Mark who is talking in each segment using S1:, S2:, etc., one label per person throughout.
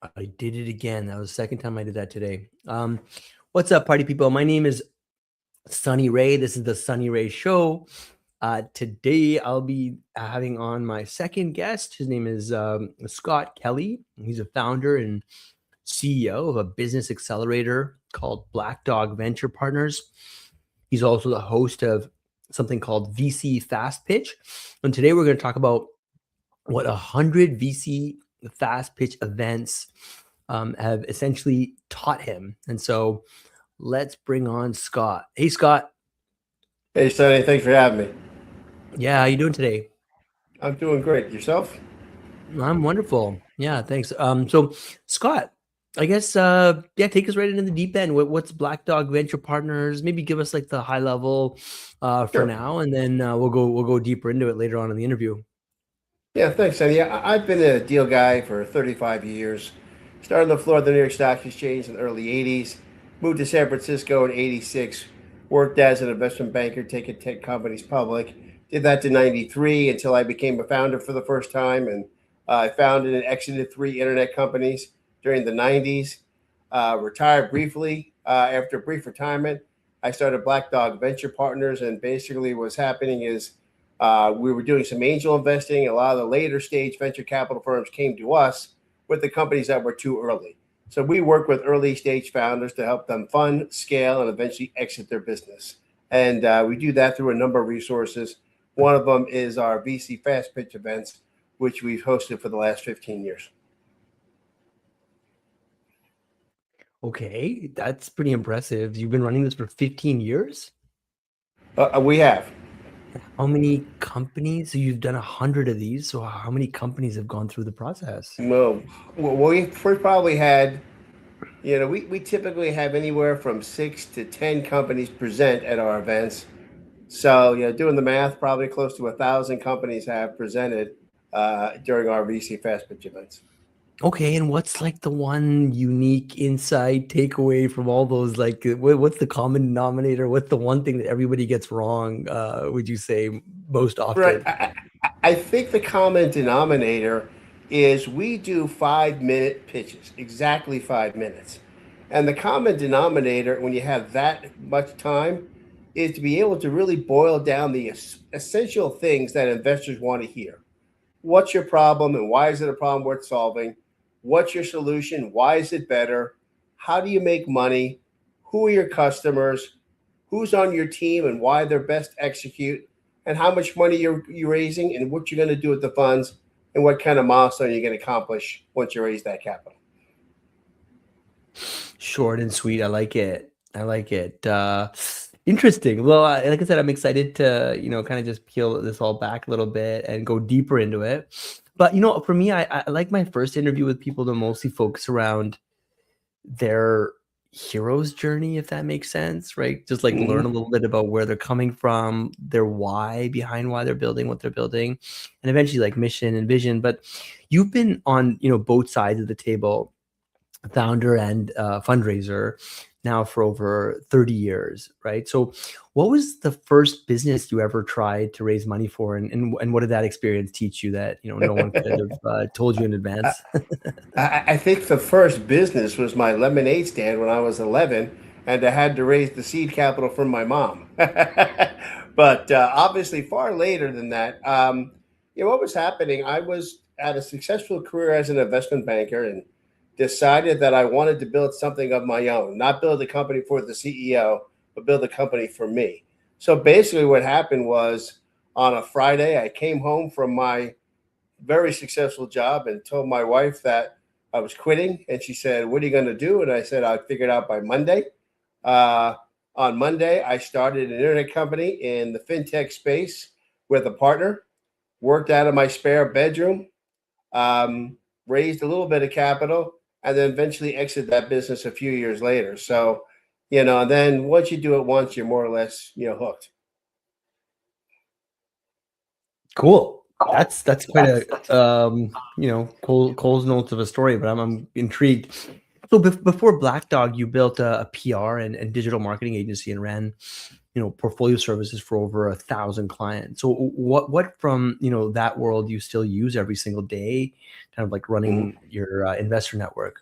S1: I did it again. That was the second time I did that today. What's up, party people? My name is Sunny Ray. This is the Sunny Ray Show. Today, I'll be having on my second guest. His name is Scott Kelly. He's a founder and CEO of a business accelerator called Black Dog Venture Partners. He's also the host of something called VC Fast Pitch. And today, we're going to talk about what 100 VC fast pitch events have essentially taught him. And so let's bring on Scott. Hey, Scott.
S2: Hey, Sonny, thanks for having me.
S1: Yeah, how you doing today?
S2: I'm doing great. Yourself?
S1: I'm wonderful. Yeah, thanks. So Scott, I guess take us right into the deep end. What's Black Dog Venture Partners? Maybe give us like the high level for
S2: Sure.
S1: now, and then we'll go deeper into it later on in the interview.
S2: Yeah, thanks, Sonny. Yeah, I've been a deal guy for 35 years. Started on the floor of the New York Stock Exchange in the early 80s. Moved to San Francisco in 86. Worked as an investment banker, taking tech companies public. Did that to 93 until I became a founder for the first time. And I founded and exited 3 internet companies during the 90s. Retired briefly. After a brief retirement, I started Black Dog Venture Partners. And basically, what's happening is we were doing some angel investing. A lot of the later stage venture capital firms came to us with the companies that were too early. So we work with early stage founders to help them fund, scale, and eventually exit their business. And we do that through a number of resources. One of them is our VC Fast Pitch events, which we've hosted for the last 15 years.
S1: Okay, that's pretty impressive. You've been running this for 15 years?
S2: We have.
S1: How many companies? So you've done 100 of these. So how many companies have gone through the process?
S2: Well, we probably had, we typically have anywhere from 6 to 10 companies present at our events. So, doing the math, probably close to 1,000 companies have presented during our VC Fast Pitch events.
S1: Okay, and what's like the one unique insight takeaway from all those? Like, what's the common denominator? What's the one thing that everybody gets wrong? Would you say most
S2: Right.
S1: often?
S2: I think the common denominator is we do 5 minute pitches, exactly 5 minutes. And the common denominator, when you have that much time, is to be able to really boil down the essential things that investors want to hear. What's your problem and why is it a problem worth solving? What's your solution? Why is it better? How do you make money? Who are your customers? Who's on your team and why they're best execute? And how much money you're raising and what you're going to do with the funds and what kind of milestone you're going to accomplish once you raise that capital.
S1: Short and sweet. I like it. I like it. Interesting. Well, like I said, I'm excited to, kind of just peel this all back a little bit and go deeper into it. But, for me, I like my first interview with people to mostly focus around their hero's journey, if that makes sense, right? Just like learn a
S2: Mm-hmm.
S1: little bit about where they're coming from, their why behind why they're building what they're building, and eventually like mission and vision. But you've been on, both sides of the table, founder and fundraiser now for over 30 years, right? So what was the first business you ever tried to raise money for, and what did that experience teach you that no one could have told you in
S2: I,
S1: advance?
S2: I think the first business was my lemonade stand when I was 11, and I had to raise the seed capital from my mom. But obviously, far later than that, what was happening? I was had a successful career as an investment banker and decided that I wanted to build something of my own, not build a company for the CEO, but build a company for me. So basically, what happened was on a Friday, I came home from my very successful job and told my wife that I was quitting. And she said, "What are you going to do?" And I said, "I'll figure it out by Monday." Uh, on Monday, I started an internet company in the fintech space with a partner, worked out of my spare bedroom, raised a little bit of capital, and then eventually exited that business a few years later. So, and then once you do it once, you're more or less, hooked.
S1: Cool. That's quite a Cole's notes of a story, but I'm intrigued. So before Black Dog, you built a PR and digital marketing agency and ran, portfolio services for over 1,000 clients. So what from, that world you still use every single day, kind of like
S2: Mhm.
S1: running your investor network?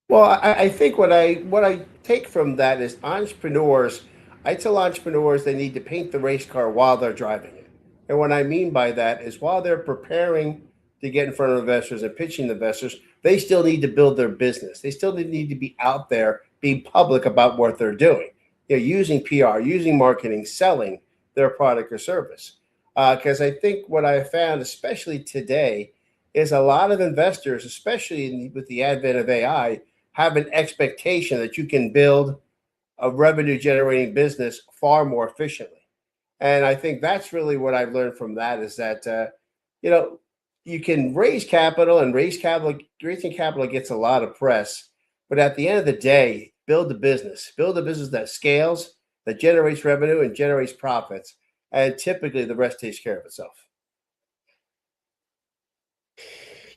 S2: Well, I think what I take from that is entrepreneurs. I tell entrepreneurs they need to paint the race car while they're driving it. And what I mean by that is while they're preparing to get in front of investors and pitching to investors, they still need to build their business. They still need to be out there, being public about what they're doing. Using PR, using marketing, selling their product or service. Because I think what I found, especially today, is a lot of investors, especially with the advent of AI, have an expectation that you can build a revenue generating business far more efficiently. And I think that's really what I've learned from that is that, you know, you can raise capital and raising capital gets a lot of press. But at the end of the day, build a business that scales, that generates revenue and generates profits. And typically the rest takes care of itself.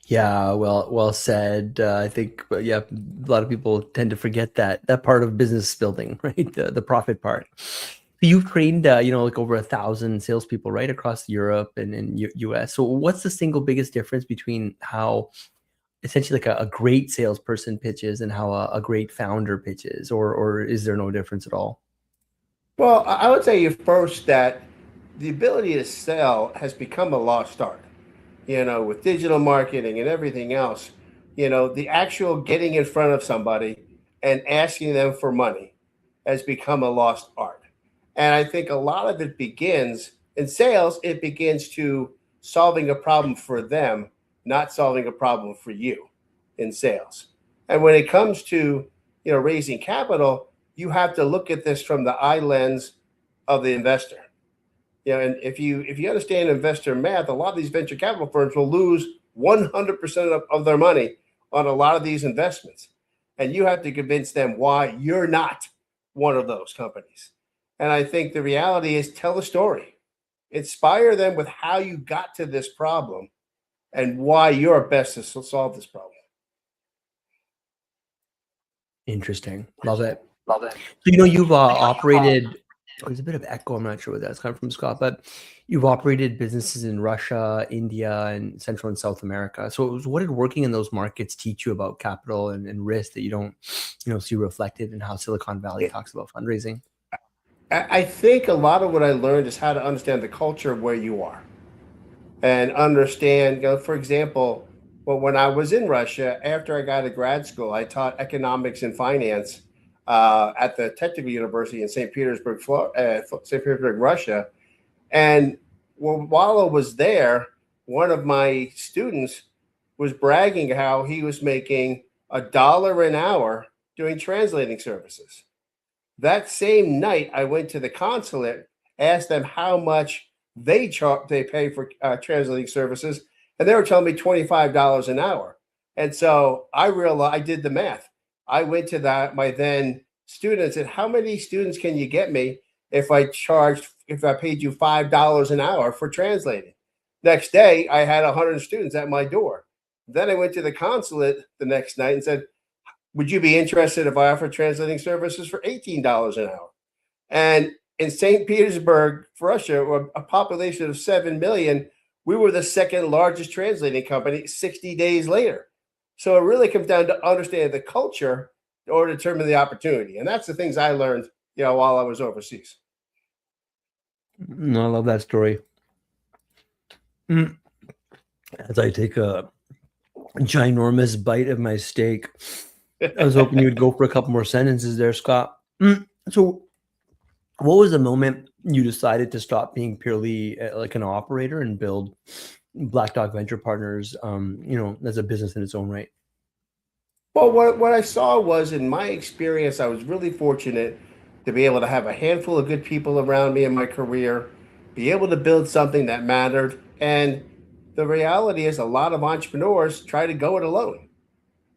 S1: Yeah, well said. I think, but yeah, a lot of people tend to forget that part of business building, right? The profit part. You've trained, like over 1,000 salespeople, right, across Europe and US. So, what's the single biggest difference between how essentially like a great salesperson pitches and how a great founder pitches, or is there no difference at all?
S2: Well, I would say you first that the ability to sell has become a lost art. With digital marketing and everything else, the actual getting in front of somebody and asking them for money has become a lost art. And I think a lot of it begins in sales, it begins to solving a problem for them, not solving a problem for you in sales. And when it comes to, raising capital, you have to look at this from the eye lens of the investor. And if you understand investor math, a lot of these venture capital firms will lose 100% of their money on a lot of these investments. And you have to convince them why you're not one of those companies. And I think the reality is tell the story. Inspire them with how you got to this problem and why you're best to solve this problem.
S1: Interesting. Love it.
S2: Love it.
S1: So, you've operated, there's a bit of echo. I'm not sure what that's coming from, Scott, but you've operated businesses in Russia, India, and Central and South America. So, what did working in those markets teach you about capital and risk that you don't, see reflected in how Silicon Valley talks about fundraising?
S2: I think a lot of what I learned is how to understand the culture of where you are and understand, for example, well, when I was in Russia, after I got to grad school, I taught economics and finance at the Technical University in St. Petersburg, Russia. And while I was there, one of my students was bragging how he was making $1 an hour doing translating services. That same night, I went to the consulate, asked them how much they pay for translating services, and they were telling me $25 an hour. And so I realized I did the math. I went to my then students and said, how many students can you get me if I paid you $5 an hour for translating? Next day, I had 100 students at my door. Then I went to the consulate the next night and said, would you be interested if I offered translating services for $18 an hour? And in St. Petersburg, Russia, a population of 7 million, we were the second largest translating company 60 days later. So it really comes down to understanding the culture or determine the opportunity. And that's the things I learned, while I was overseas.
S1: I love that story. Mm. As I take a ginormous bite of my steak, I was hoping you would go for a couple more sentences there, Scott. So, what was the moment you decided to stop being purely like an operator and build Black Dog Venture Partners, as a business in its own right?
S2: Well, what I saw was in my experience, I was really fortunate to be able to have a handful of good people around me in my career, be able to build something that mattered. And the reality is, a lot of entrepreneurs try to go it alone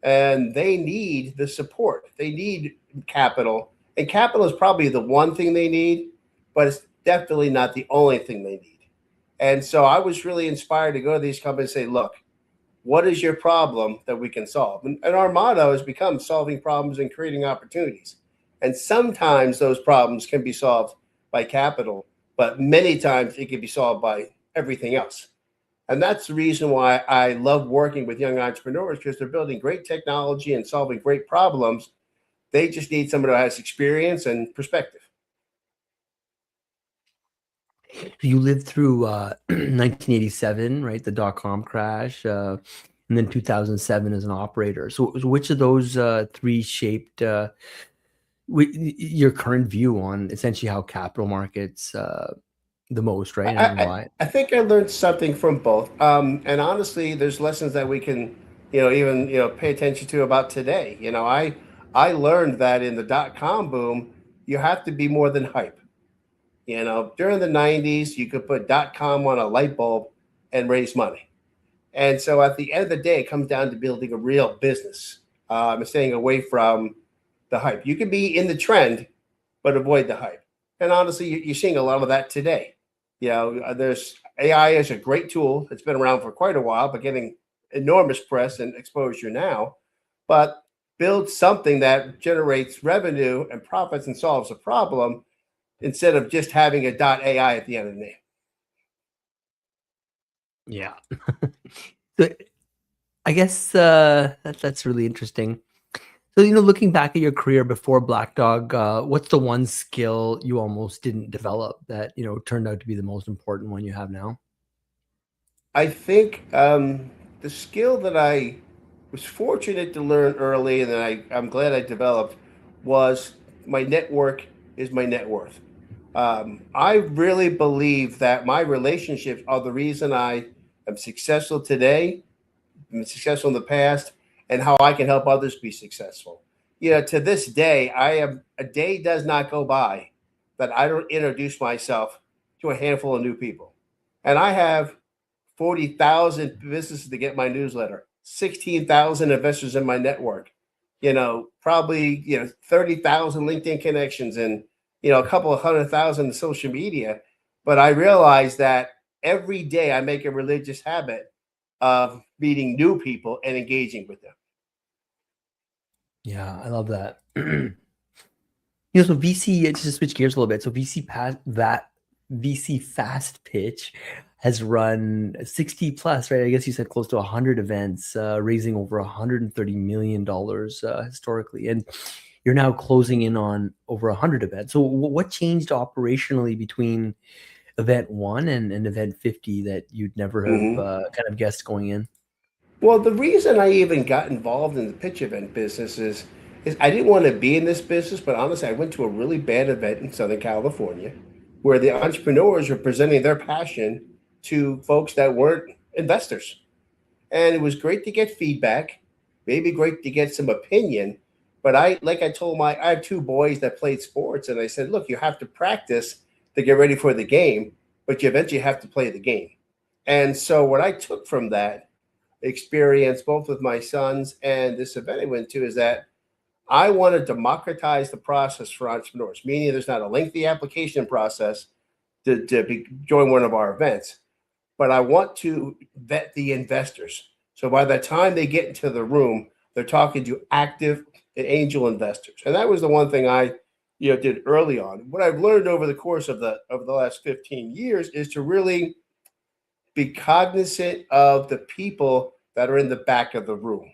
S2: and they need the support. They need capital. And capital is probably the one thing they need, but it's definitely not the only thing they need. And so I was really inspired to go to these companies and say, look, what is your problem that we can solve? And our motto has become solving problems and creating opportunities. And sometimes those problems can be solved by capital, but many times it can be solved by everything else. And that's the reason why I love working with young entrepreneurs, because they're building great technology and solving great problems. They just need someone who has experience and perspective.
S1: You lived through 1987, right? The dot-com crash, and then 2007 as an operator. So which of those three shaped your current view on essentially how capital markets the most, right? And why?
S2: I think I learned something from both. And honestly, there's lessons that we can, even pay attention to about today. I learned that in the dot-com boom, you have to be more than hype. During the 90s, you could put .com on a light bulb and raise money. And so at the end of the day, it comes down to building a real business and staying away from the hype. You can be in the trend, but avoid the hype. And honestly, you're seeing a lot of that today. There's AI is a great tool. It's been around for quite a while, but getting enormous press and exposure now. But build something that generates revenue and profits and solves a problem, instead of just having a .ai at the end of the name.
S1: Yeah. So I guess that's really interesting. So, looking back at your career before Black Dog, what's the one skill you almost didn't develop that, turned out to be the most important one you have now?
S2: I think the skill that I was fortunate to learn early, and that I'm glad I developed, was my network is my net worth. I really believe that my relationships are the reason I am successful today, been successful in the past, and how I can help others be successful. To this day, a day does not go by that I don't introduce myself to a handful of new people. And I have 40,000 businesses to get my newsletter, 16,000 investors in my network, probably, 30,000 LinkedIn connections, and, a couple of 100,000 in social media. But I realize that every day I make a religious habit of meeting new people and engaging with them.
S1: Yeah, I love that. So VC, just to switch gears a little bit. So VC Fast Pitch has run 60 plus, right? I guess you said close to 100 events, raising over $130 million historically. And you're now closing in on over 100 events. So what changed operationally between event 1 and event 50 that you'd never have
S2: Mhm.
S1: kind of guessed going in?
S2: Well, the reason I even got involved in the pitch event business is I didn't want to be in this business, but honestly, I went to a really bad event in Southern California where the entrepreneurs were presenting their passion to folks that weren't investors. And it was great to get feedback, maybe great to get some opinion. But like I told I have two boys that played sports, and I said, look, you have to practice to get ready for the game, but you eventually have to play the game. And so what I took from that experience, both with my sons and this event I went to, is that I want to democratize the process for entrepreneurs, meaning there's not a lengthy application process to join one of our events, but I want to vet the investors. So by the time they get into the room, they're talking to active and angel investors. And that was the one thing I did early on. What I've learned over the course of the last 15 years is to really be cognizant of the people that are in the back of the room.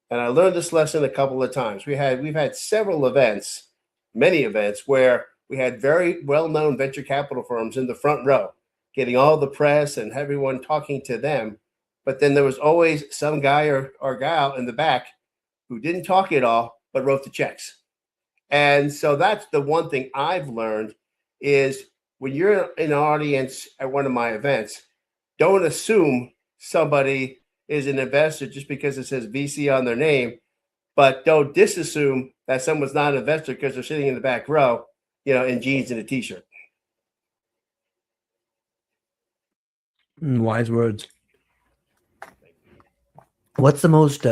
S2: And I learned this lesson a couple of times. We've had several events, many events, where we had very well-known venture capital firms in the front row, getting all the press and everyone talking to them. But then there was always some guy or gal in the back who didn't talk at all, but wrote the checks. And so that's the one thing I've learned is when you're in an audience at one of my events, don't assume somebody is an investor just because it says VC on their name, but don't disassume that someone's not an investor because they're sitting in the back row, in jeans and a t-shirt.
S1: Wise words. What's the most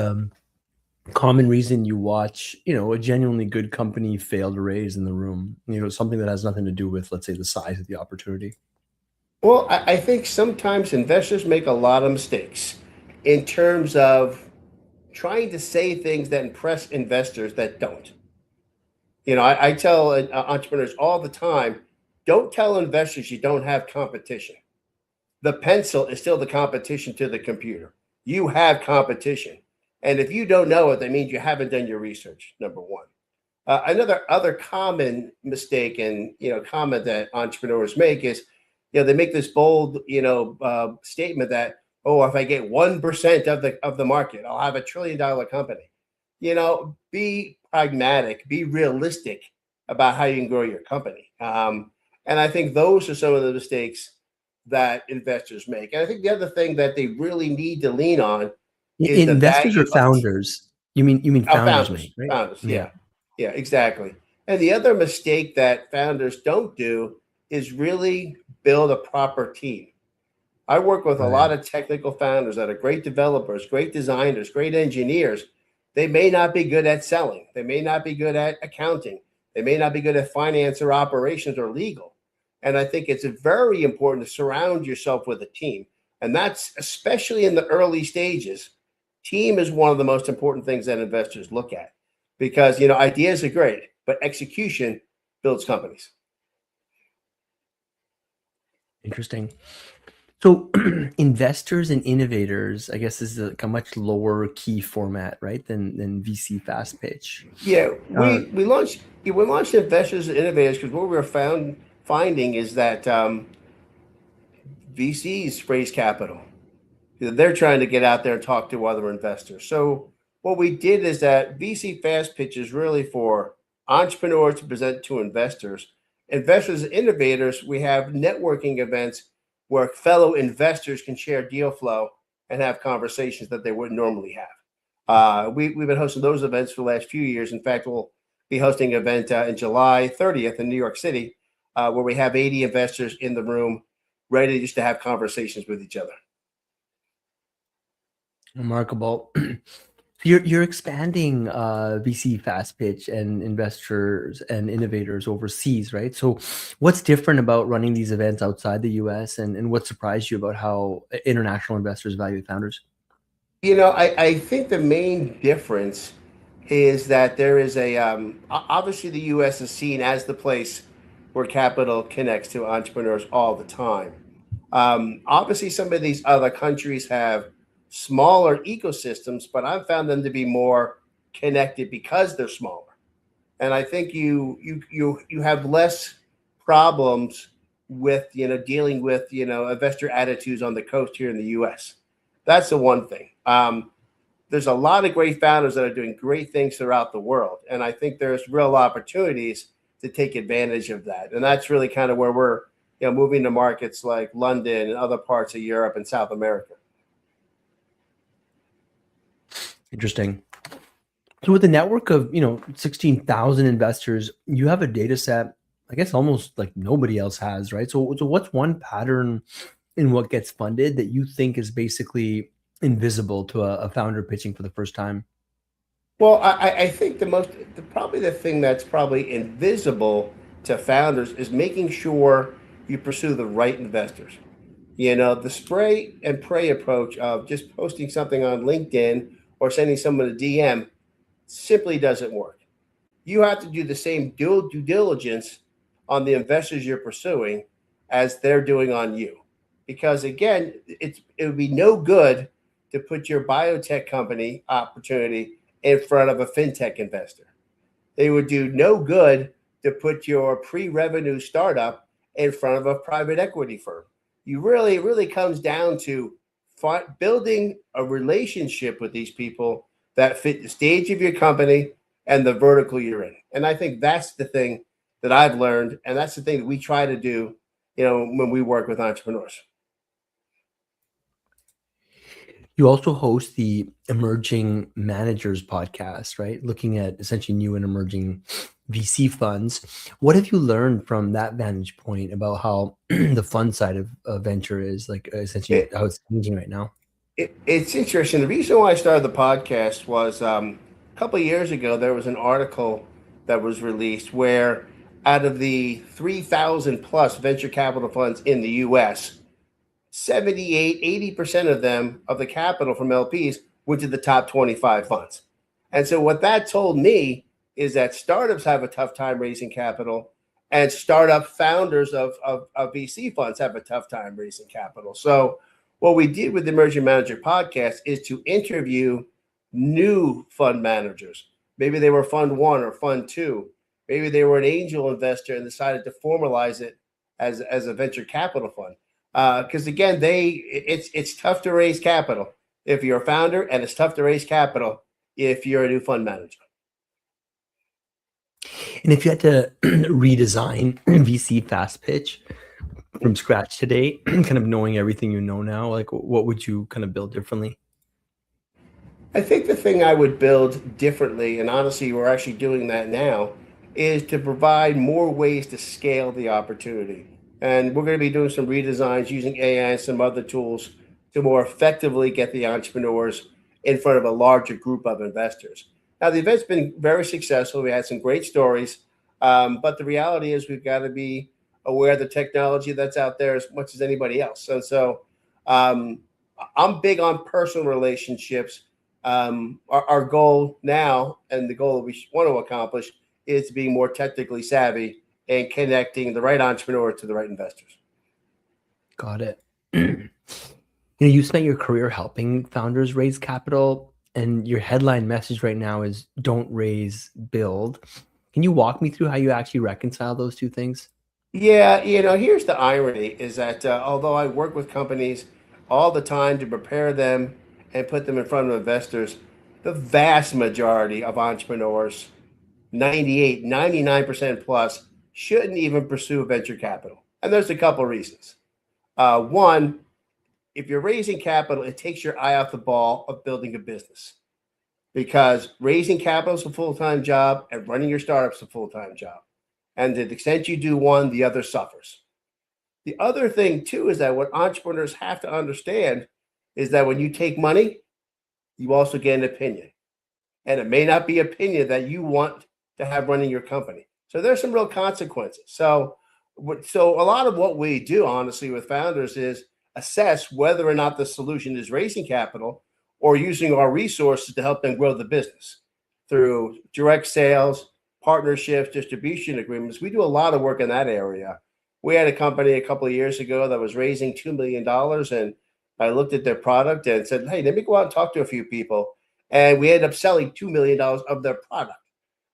S1: common reason you watch, a genuinely good company fail to raise in the room? Something that has nothing to do with, let's say, the size of the opportunity.
S2: Well, I think sometimes investors make a lot of mistakes. in terms of trying to say things that impress investors that don't. I tell entrepreneurs all the time, don't tell investors you don't have competition. The pencil is still the competition to the computer. You have competition. And if you don't know it, that means you haven't done your research, number one. Another other common mistake and comment that entrepreneurs make is, they make this bold statement that, oh, if I get 1% of the market, I'll have $1 trillion company. Be pragmatic, be realistic about how you can grow your company. And I think those are some of the mistakes that investors make. And I think the other thing that they really need to lean on is the
S1: Investors
S2: value
S1: or
S2: of
S1: founders? You mean founders make, right?
S2: founders,
S1: Yeah.
S2: yeah, exactly. And the other mistake that founders don't do is really build a proper team. I work with a
S1: Right.
S2: lot of technical founders that are great developers, great designers, great engineers. They may not be good at selling. They may not be good at accounting. They may not be good at finance or operations or legal. And I think it's very important to surround yourself with a team. And that's especially in the early stages. Team is one of the most important things that investors look at because, ideas are great, but execution builds companies.
S1: Interesting. So investors and innovators, I guess, is a much lower key format, right, than VC fast pitch.
S2: Yeah,
S1: Uh,
S2: we launched Investors and Innovators because what we were finding is that VCs raise capital. They're trying to get out there and talk to other investors. So what we did is that VC Fast Pitch is really for entrepreneurs to present to investors. Investors and innovators, we have networking events where fellow investors can share deal flow and have conversations that they wouldn't normally have. We've been hosting those events for the last few years. In fact, we'll be hosting an event in July 30th in New York City, where we have 80 investors in the room ready just to have conversations with each other.
S1: Remarkable. You're expanding VC fast pitch and investors and innovators overseas, right? So what's different about running these events outside the US, and what surprised you about how international investors value founders?
S2: I think the main difference is that there is obviously the US is seen as the place where capital connects to entrepreneurs all the time. Obviously, some of these other countries have smaller ecosystems, but I've found them to be more connected because they're smaller. And I think you have less problems with dealing with investor attitudes on the coast here in the U.S. That's the one thing. There's a lot of great founders that are doing great things throughout the world, and I think there's real opportunities to take advantage of that. And that's really kind of where we're moving to markets like London and other parts of Europe and South America.
S1: Interesting. So with a network of 16,000 investors, you have a data set, I guess, almost like nobody else has, right? So what's one pattern in what gets funded that you think is basically invisible to a founder pitching for the first time?
S2: Well, I think probably the thing that's probably invisible to founders is making sure you pursue the right investors. The spray and pray approach of just posting something on LinkedIn or sending someone a DM simply doesn't work. You have to do the same due diligence on the investors you're pursuing as they're doing on you. Because again, it would be no good to put your biotech company opportunity in front of a fintech investor. They would do no good to put your pre-revenue startup in front of a private equity firm. It really comes down to building a relationship with these people that fit the stage of your company and the vertical you're in. And I think that's the thing that I've learned, and that's the thing that we try to do, when we work with entrepreneurs.
S1: You also host the Emerging Managers podcast, right? Looking at essentially new and emerging VC funds. What have you learned from that vantage point about how the fund side of venture is, like, essentially how it's changing right now?
S2: It's interesting. The reason why I started the podcast was a couple of years ago, there was an article that was released where out of the 3,000 plus venture capital funds in the US, 78, 80% of them, of the capital from LPs, went to the top 25 funds. And so what that told me is that startups have a tough time raising capital, and startup founders of VC funds have a tough time raising capital. So what we did with the Emerging Manager podcast is to interview new fund managers. Maybe they were fund one or fund two. Maybe they were an angel investor and decided to formalize it as a venture capital fund. Because again, it's tough to raise capital if you're a founder, and it's tough to raise capital if you're a new fund manager.
S1: And if you had to redesign VC Fast Pitch from scratch today, kind of knowing everything you know now, like what would you kind of build differently?
S2: I think the thing I would build differently, and honestly, we're actually doing that now, is to provide more ways to scale the opportunity. And we're going to be doing some redesigns using AI and some other tools to more effectively get the entrepreneurs in front of a larger group of investors. Now, the event's been very successful. We had some great stories, but the reality is we've got to be aware of the technology that's out there as much as anybody else. And so I'm big on personal relationships. Our goal now, and the goal that we want to accomplish, is to be more technically savvy and connecting the right entrepreneur to the right investors.
S1: Got it. You spent your career helping founders raise capital, and your headline message right now is "Don't raise, build." Can you walk me through how you actually reconcile those two things?
S2: Yeah, here's the irony is that although I work with companies all the time to prepare them and put them in front of investors, the vast majority of entrepreneurs, 98, 99% plus, shouldn't even pursue venture capital. And there's a couple of reasons. One, if you're raising capital, it takes your eye off the ball of building a business, because raising capital is a full-time job and running your startup is a full-time job. And to the extent you do one, the other suffers. The other thing, too, is that what entrepreneurs have to understand is that when you take money, you also get an opinion. And it may not be opinion that you want to have running your company. So there's some real consequences. So a lot of what we do, honestly, with founders is assess whether or not the solution is raising capital or using our resources to help them grow the business through direct sales, partnerships, distribution agreements. We do a lot of work in that area. We had a company a couple of years ago that was raising $2 million, and I looked at their product and said, hey, let me go out and talk to a few people. And we ended up selling $2 million of their product.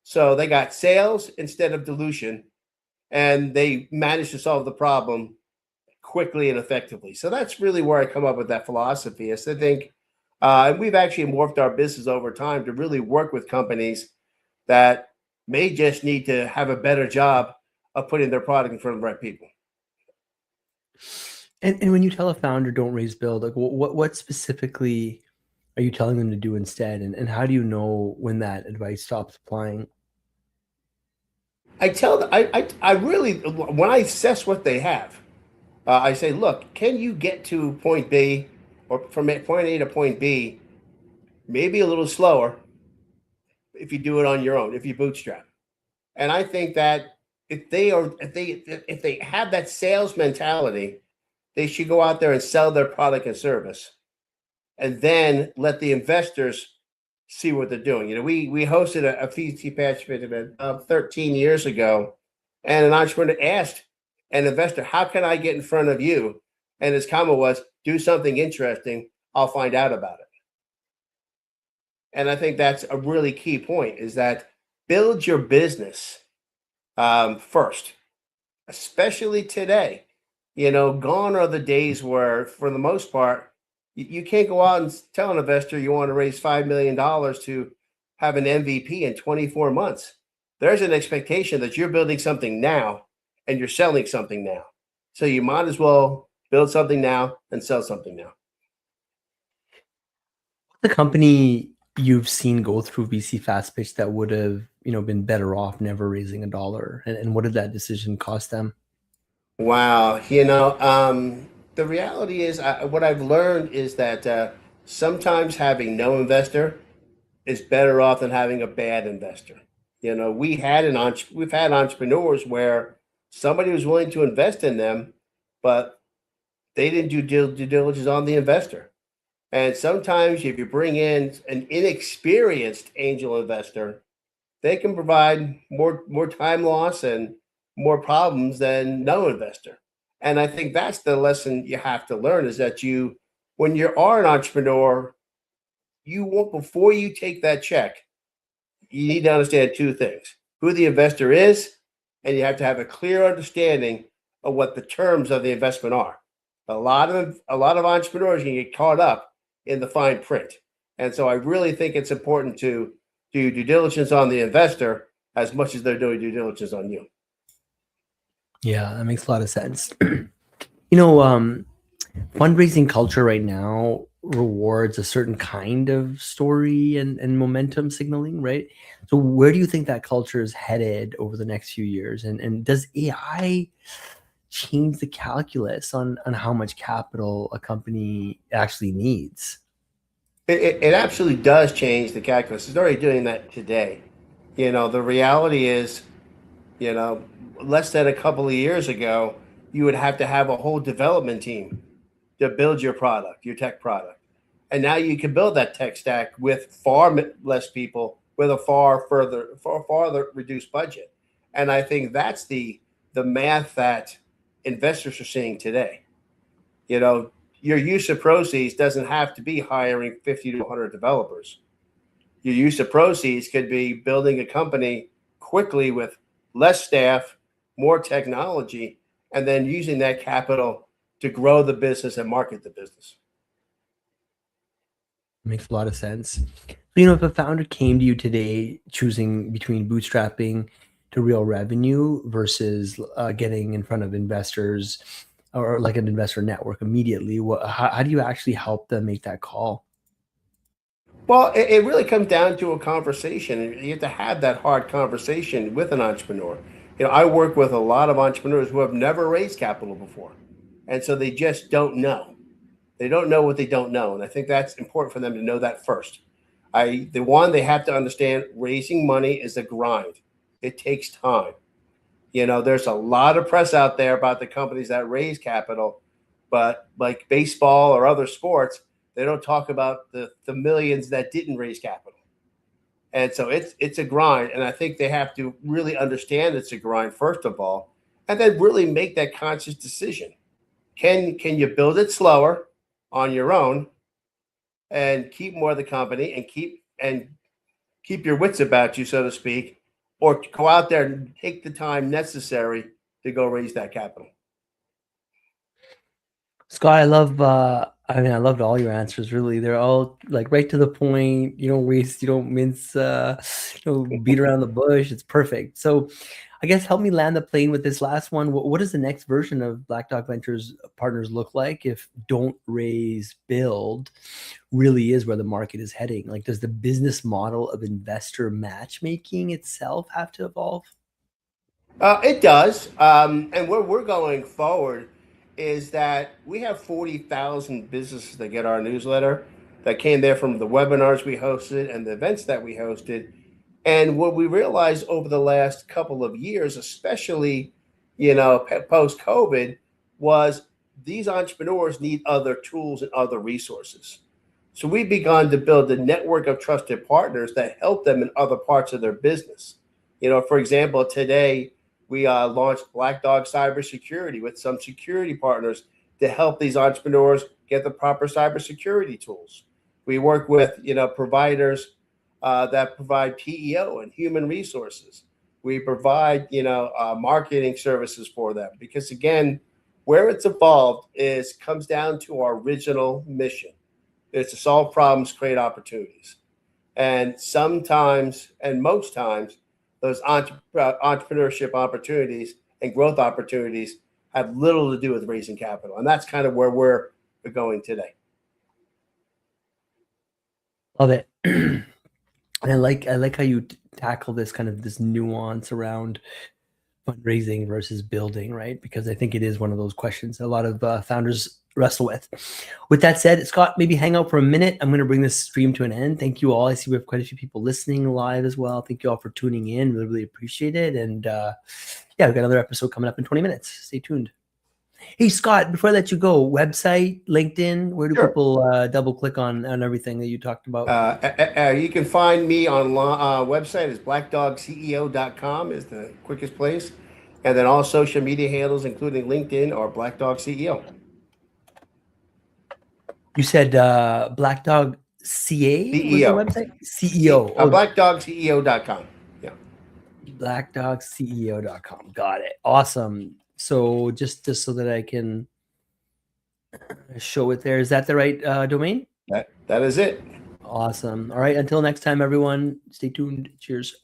S2: So they got sales instead of dilution, and they managed to solve the problem quickly and effectively. So that's really where I come up with that philosophy. Is I think we've actually morphed our business over time to really work with companies that may just need to have a better job of putting their product in front of the right people.
S1: And when you tell a founder don't raise, build, like what specifically are you telling them to do instead? And how do you know when that advice stops applying?
S2: I tell them, I really, when I assess what they have, I say, look, can you get to point B, or from point A to point B, maybe a little slower if you do it on your own, if you bootstrap. And I think that if they have that sales mentality, they should go out there and sell their product and service, and then let the investors see what they're doing. We hosted a VC Pitch event 13 years ago, and an entrepreneur asked an investor, "How can I get in front of you?" And his comment was, "Do something interesting. I'll find out about it." And I think that's a really key point: is that build your business first, especially today. Gone are the days where, for the most part, you can't go out and tell an investor you want to raise $5 million to have an MVP in 24 months. There's an expectation that you're building something now and you're selling something now. So you might as well build something now and sell something now.
S1: The company you've seen go through VC Fast Pitch that would have, been better off never raising a dollar, and what did that decision cost them?
S2: Wow. The reality is, what I've learned is that sometimes having no investor is better off than having a bad investor. We've had entrepreneurs where somebody was willing to invest in them, but they didn't do due diligence on the investor. And sometimes if you bring in an inexperienced angel investor, they can provide more time loss and more problems than no investor. And I think that's the lesson you have to learn is that when you are an entrepreneur, you want before you take that check, you need to understand two things: who the investor is, and you have to have a clear understanding of what the terms of the investment are. A lot of entrepreneurs can get caught up in the fine print, and so I really think it's important to do due diligence on the investor as much as they're doing due diligence on you.
S1: Yeah, that makes a lot of sense. You know, fundraising culture right now rewards a certain kind of story and momentum signaling, right? So where do you think that culture is headed over the next few years? And does AI change the calculus on how much capital a company actually needs?
S2: It absolutely does change the calculus. It's already doing that today. The reality is, you know, less than a couple of years ago, you would have to have a whole development team to build your product, your tech product. And now you can build that tech stack with far less people, with a far farther reduced budget. And I think that's the math that investors are seeing today. You know, your use of proceeds doesn't have to be hiring 50 to 100 developers. Your use of proceeds could be building a company quickly with less staff, more technology, and then using that capital to grow the business and market the business.
S1: Makes a lot of sense. So, you know, if a founder came to you today choosing between bootstrapping to real revenue versus getting in front of investors or like an investor network immediately, how do you actually help them make that call?
S2: Well, it really comes down to a conversation. You have to have that hard conversation with an entrepreneur. I work with a lot of entrepreneurs who have never raised capital before. And so they just don't know. They don't know what they don't know. And I think that's important for them to know that first. They have to understand raising money is a grind. It takes time. There's a lot of press out there about the companies that raise capital, but like baseball or other sports, they don't talk about the millions that didn't raise capital. And so it's a grind. And I think they have to really understand it's a grind, first of all, and then really make that conscious decision. Can you build it slower on your own and keep more of the company and keep your wits about you, so to speak, or go out there and take the time necessary to go raise that capital?
S1: Scott, I loved all your answers, really. They're all like right to the point. You don't waste, you don't mince, beat around the bush. It's perfect. So I guess help me land the plane with this last one. What does the next version of Black Dog Ventures partners look like if don't raise, build really is where the market is heading? Like, does the business model of investor matchmaking itself have to evolve?
S2: It does. And where we're going forward is that we have 40,000 businesses that get our newsletter that came there from the webinars we hosted and the events that we hosted. And what we realized over the last couple of years, especially, post COVID, was these entrepreneurs need other tools and other resources. So we've begun to build a network of trusted partners that help them in other parts of their business. For example, today we launched Black Dog Cybersecurity with some security partners to help these entrepreneurs get the proper cybersecurity tools. We work with providers that provide PEO and human resources. We provide marketing services for them because, again, where it's evolved comes down to our original mission. It's to solve problems, create opportunities. And sometimes, and most times, those entrepreneurship opportunities and growth opportunities have little to do with raising capital. And that's kind of where we're going today.
S1: Love it. And I like how you tackle this kind of this nuance around fundraising versus building, right? Because I think it is one of those questions a lot of founders wrestle with. With that said, Scott, maybe hang out for a minute. I'm going to bring this stream to an end. Thank you all. I see we have quite a few people listening live as well. Thank you all for tuning in. Really, really appreciate it. And yeah, we've got another episode coming up in 20 minutes. Stay tuned. Hey, Scott, before I let you go, website, LinkedIn, where do
S2: Sure.
S1: people double click on everything that you talked about?
S2: You can find me on website is blackdogceo.com is the quickest place. And then all social media handles, including LinkedIn, are Black Dog CEO.
S1: You said Black Dog CA was the
S2: CEO.
S1: website? CEO. Oh,
S2: Blackdogceo.com. Yeah.
S1: blackdogceo.com. Got it. Awesome. So just so that I can show it there. Is that the right domain?
S2: That is it.
S1: Awesome. All right. Until next time, everyone, stay tuned. Cheers.